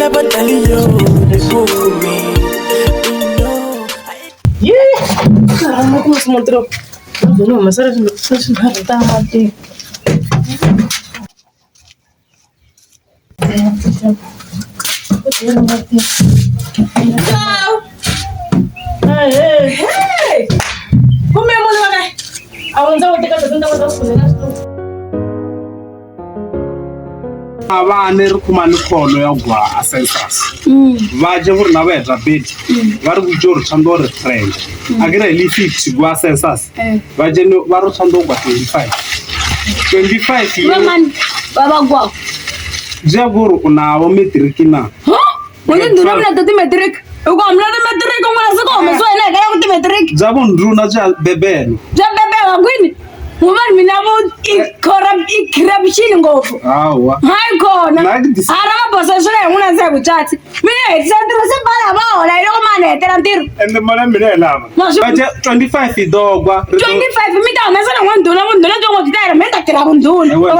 never tell you they go for me. Caramba, como se mostrou. Não, mas era tá mate. Hey! Como é mulher, né? Aonde eu te quero tentar mandar os Abane ri kuma ni kholo ya gwa census va je gore na ba etsa bed ba re butse gore tshando re friend a ke re le 50 gwa census ba je ba re tshando gwa 25 man baba gwa ja gore una wa matric na Mwenye nduna mna tati matric uko amna de matric ko mwana siko meso ene ka yo ti matric ja bon nduna ja bebeno ja bebe wa kwini Woman minamo corruption ngofu. Awa. Hayi khona. Ara possession enguna se kuchathi. Mina eksandro se bala ba ola ilo mane tera ntiro. Ende mala mina lava. Baje 25 idogwa. 25 mita mesana ngonduna njongo titara menta tira kunduna. Ewe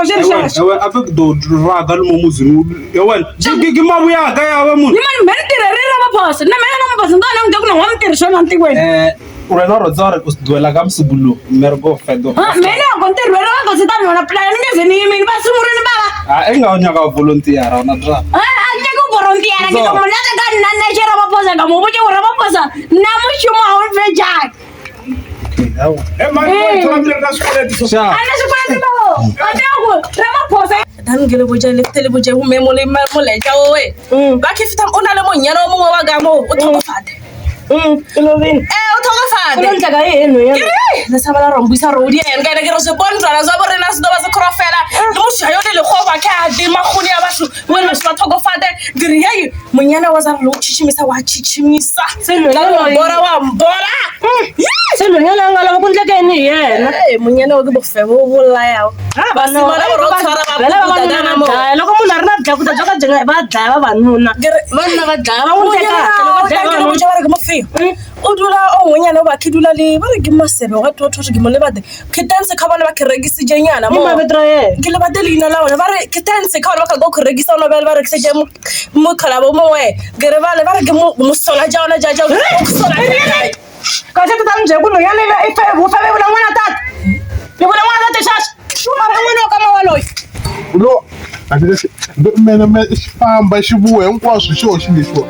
apek do raga lo muzini. Ewe jigi mabu ya ga ya ba mun. Ni man mentira rira ba posa. Na mena na posa ndona ngikuna ngomtira shona ntikweni. Urena rozare kusduela kamsubulu mergo fedo. Mena konte rwera ko sita nona plan ngeze ni mini basumuruni baba. Enga onya volunteer ona dra. Anje ko volunteer ke ko mona ka nana shera ba posa ka mo buje ora ba posa. Na mo shuma on veja. Man problem ka skole di Sha. Ana skole di babo. Adewo rama posa. Dan gele boja le tele boja hu memo le ja owe. Ba ke fitam ona le mo nyana mo wa ga mo o thoko fate. Ilovin. O thoko fate. Lo ntaka yenu ya. Le sabala rombisa rodi en ga ke ro se bontsana za bore na se do ba se krofela. Le mo shayo le khoba ka di makhuni ya batho. Wena se ba thoko fate. Giri hey monyana wa za lo chichimisa wa chichimisa. Selo la mbora wa mbora. Selo nyana ngala go ntleke ni yena. Monyana o ke bofe bo bolla ya. Ba se mala ro tshwara ba puta dana mo. Loko munhu a ri na byakuta byo ka byi nga va dlaya vavanuna. Vanuna va dlaya va n'wi teka. O dula o ngonyana ba ke dula le ba re ke masebe wa thotho ke mo le bade ke dance ka bana ba ke regisi jenyana mo ke le bade lina la ona ba re ke dance ka ba ka go ke regisa ona ba re ke se mo khala bo mo we ke re ba le ba re ke mo sola ja ona ja sola ka se tata nje kuno ya le e fe bo fa be bona ngwana tata le bona ngwana tata shasha shuma ra ngwana ka mawaloyi lo akese mena me xifamba xivuwe hinkwaswo xo xi lexo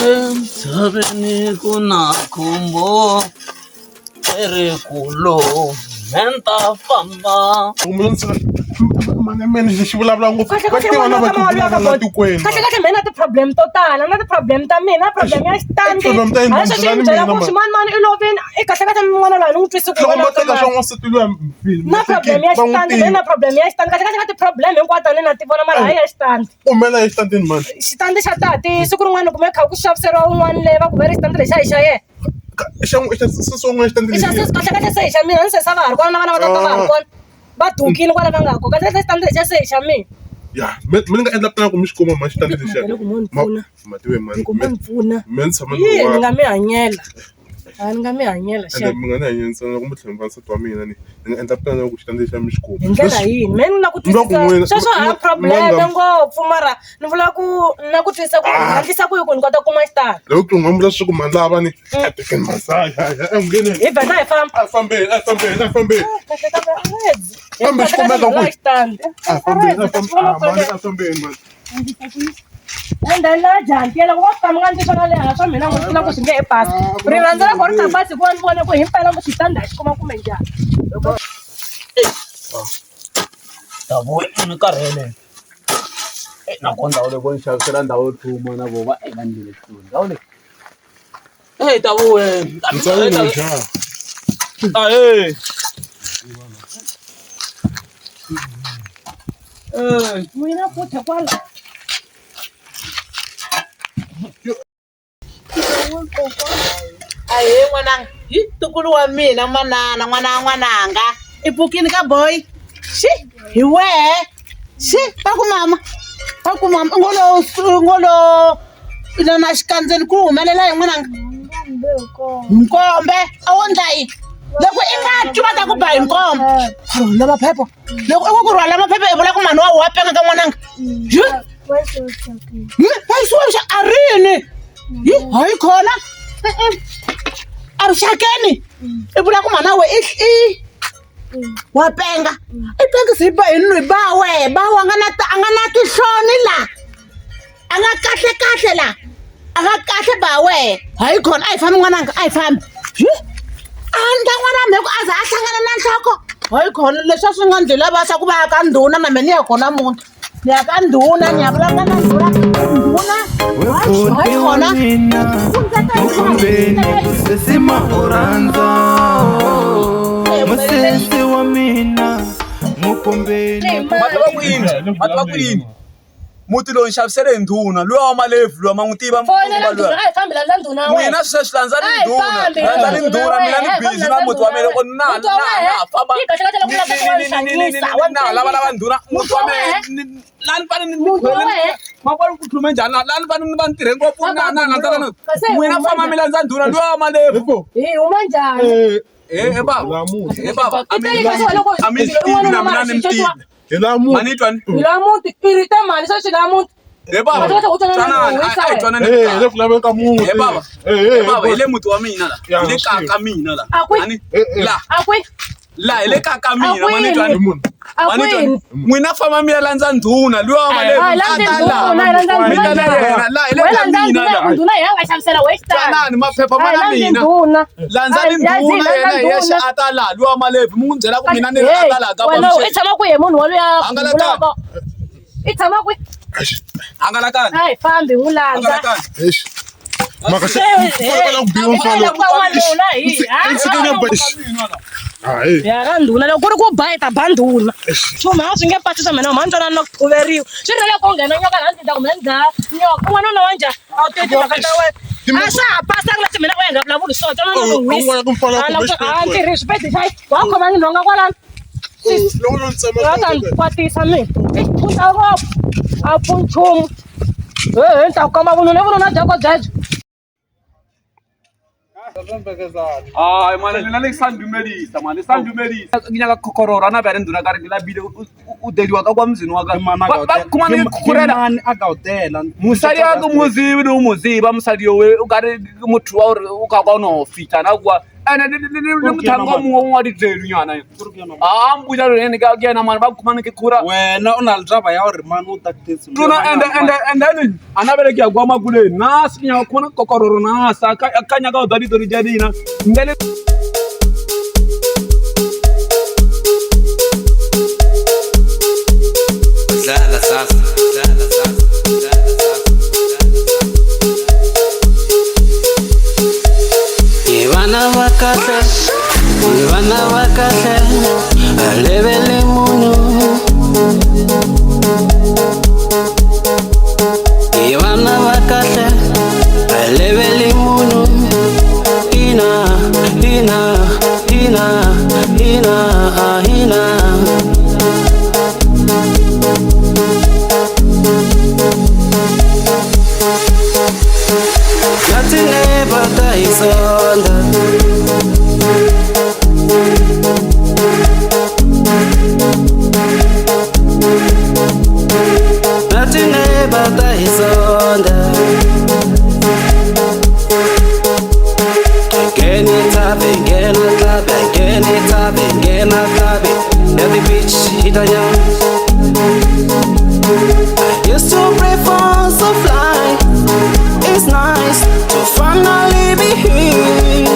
Sabeni kuna kumbo tere kulo menta famba mane mene xi vulavula ngopfu va na tikweni kahle mena ti problem to tala na ti problem ta mina problem ya stand mani ilovini i kahle n'wana la ni n'wi twisi ku na problem ya stand na problem ya stand kahle ti problem hinkwato ni na ti vona mara hayi ya stand umela ya standini mani xitandi xa tati siku rin'wana kumbe kha ku xaviseriwa un'wana leyi va ku ve ri xitandi lexi a hi xa yena kahle se hi xa mina ni se sa va ha ri kona na vana va tata va ha ri kona va dukile kwala va nga ko kahle xitandi lexa se hi xa mina ya mina nga endla plan ku mi xi kuma ma xitandi lexiya matiwe mani men tshama ni nga mi hanyela ni nga mi hanyela xa mi nga ni hanyela ku mi tlhela mi va nsati wa mina ni nga endla plan ku xitandi lexiya mi xi kuma hi ndlela yini me na ku twisisa sweswo a problem ngopfu mara ni vula ku na ku twisisa ku handlisa ku yi ku ni kota ku kuma xitandi loko ku ngambula swi ku mandla vani atekeni masaya ngene hi vheta hi famba fambeni kambe xi kumeka ku fambeni mani endlela jantiyela ku va famba nga ndzi swona le hansi mina n'wi tlula ku swi nge he pasi ri rhandzela ku ri ta basi ku va ni vone ku himpela ku xitandi a xi kuma kumbe njhani tabo ni karhele nakona ndhawu leyi vo ni xavisela ndhawu yo thuma na vo va eka ndlele xitulu ndhawu leyi tabo n'wina futhi kwala Aye n'wananga hi tukulu wa mina n'wananga i pfukini ka boy xi hi wehe xi va ku mama ngolo na xikandzeni ku humelela hi n'wananga nkombe a wo ndlayi loko i nga cuba ta ku ba inkomo rhwala maphepha loko I ku rhwala maphepha I vula ku mani wa penga ka n'wananga ayisiwaxa a rini hayi khona a rixakeni I vula ku mana we wa penga I penga se ba hi bawe a nga na tihloni la a nga kahle la a nga kahle bawe hayi khona a hi fambi n'wananga a hi fambi anda n'wana mi ku a za a hlangana na nhloko hayi khona leswi swi nga ndzi lava swa ku va ya ka ndhuna na mina ni ya kona munti ni ya ka ndhuna ni ya vulavula na ndhuna hayi khona sesima orhandza musese wa mina mukombeni mati va ku yini muti loyi nxavisele hi ndhuna luya wa malefu luya ma n'wi tiva n'wina sweswi landzani ndhuna mina ni busy na muti wa mina loko na famba na lavalava ndhuna muti wa mina lani fane ni ma vona ku khulume njhani lani fane ni va ni tirhe ngopfu na n'wina famba mi landza ndhuna luya wa malefu huma njhani baba a mi tivi na mina ni mi tivi manitwani ila muti irite mali swa swi la muti baba ile muti wa mina la ile kaka mina la la ile kaka mina manitwani n'wina famba mi ya landza ndhuna luya wa malefu tsanani maphepha mana mina landzani ndhuna yena hi yexe a ta laha luya wa malefu mi n'wi byela ku mina ni ri a ta laha ka I tshama ku ye munhu waloya I tshama ku hangalakani hayi fambi n'wi landza maka se la ku biwa mfalo ya ka ndhuna loko ku ri ku ba I ta ba ndhuna xuma a swi nge pasisa mina mani ntwanani na ku quveriwa swi ri loko nghena nyoka laha ndzi ta ku mina ni dlaya nyoka n'wanuna wa njhani a wu teki mhaka ta wena a swa ha pasanga leswi mina u nga vulavuli swona twanana ni n'wisa a ntirhi swipedi xa wa khoma nhonga kwalani a ta ni kwatisa mina punta ngopfu a pfu nchumu ni ta ku komba vununa byako byebyo Ay, mane nina ni sandumelisa mane sandumelisa kinyaka kokorora na bere nduna ka ringila bile u dediwa ka kwa mzini wa ka kuma ni kurela aka hotela musadi ya muzivi ni umuziva musadi yowe u ka ri muthu wa u ka kwa no fita na kwa ene ni muthango mungwe wa di delu nyana mbuja lo ne ka kena mane ba kuma ni kura wena o na le draba ya gore mane o taketse tuna and anabele ke kwa makule na sinya khona kokororo na sa ka nyaka o dadi tori jadina ngele Ivana vakase alevele munhu Ivana vakase alevele munhu ina Natine bata isonda every bitch hit on ya. I used to pray for so fly. It's nice to finally be here.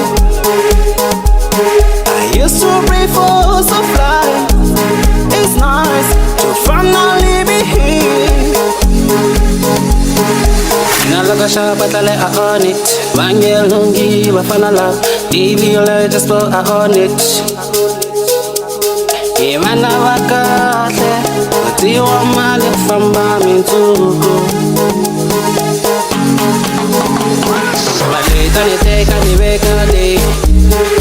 I used to pray for so fly. It's nice to finally be here. Nalaka shabatale on it. Wangel lungi wafanala. TV just put on it. Ivana vakase utiwa mali famba mintuku Valeta ni teka ni veka day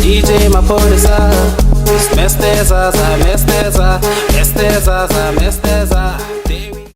DJ mapolisa Mesteza.